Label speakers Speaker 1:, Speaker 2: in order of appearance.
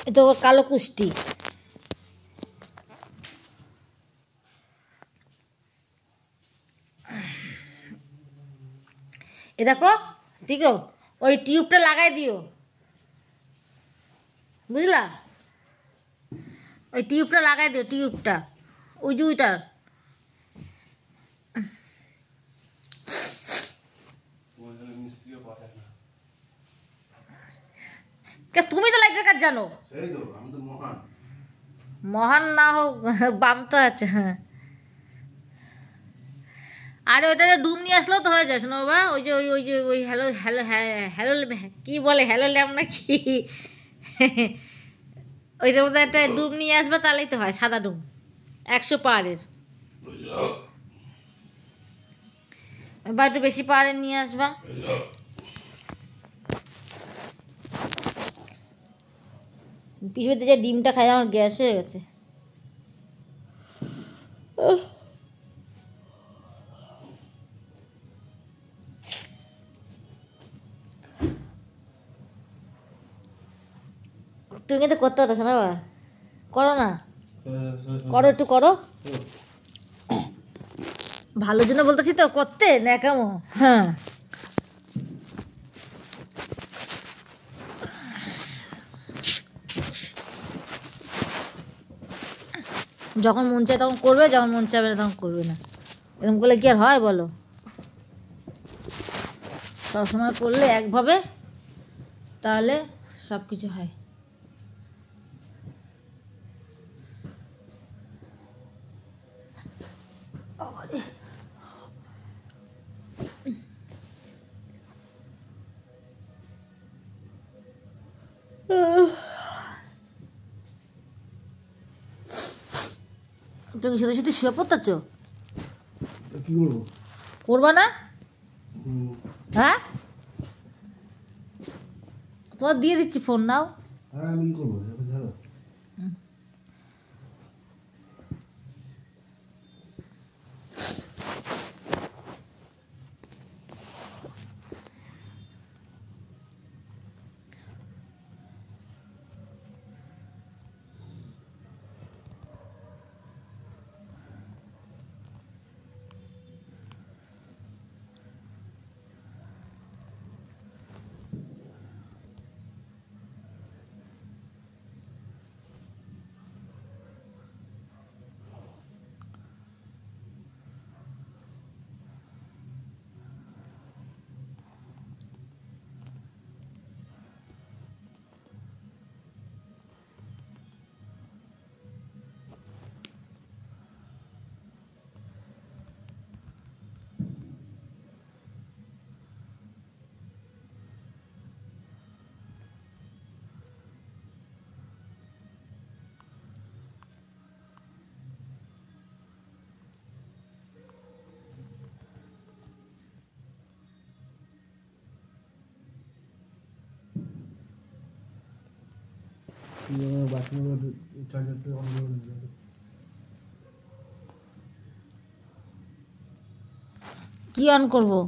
Speaker 1: এ তো কালো কুষ্টি। এ দেখো ঠিক ওই টিউবটা লাগাই দিও, বুঝলা? ওই টিউবটা লাগাই দিও, টিউবটা ওই জুইটার। তুমি তো লাইটের কাজ জানো। মহান না হোক, বাম তো আছে। হ্যাঁ, আরে ওইটা ডুম নিয়ে আসলেও তো হয়ে যায়। শোনো বাবা, ওই যে ওই হ্যালো হ্যালো হ্যালো কি বলে, হ্যালো ল্যাম না কি, ওইটার মধ্যে একটা ডুম নিয়ে আসবে, তাহলেই তো হয়। সাদা ডুম 100 পাওয়ারের, বা একটু বেশি পাওয়ারের নিয়ে আসবা। পিছনে যে ডিমটা খাই আমার গ্যাস হয়ে গেছে। তুমি কিন্তু করতে হতো না বাবা, করো না, করো একটু করো, ভালোর জন্য বলতেছি তো, করতে না কেমন? হ্যাঁ, যখন মন চায় তখন করবে, যখন মন চাইবে না তখন করবে না। এরকম করলে কি আর হয় বলো? সবসময় করলে একভাবে, তাহলে সব কিছু হয়। তুমি শুধু শুধু শুয়ে পড়তেছ,
Speaker 2: কি করবো?
Speaker 1: করবা না? হ্যাঁ, তোমার দিয়ে দিচ্ছি ফোন, নাও।
Speaker 2: হ্যাঁ, আমি কি করবো?
Speaker 1: কি অন করবো?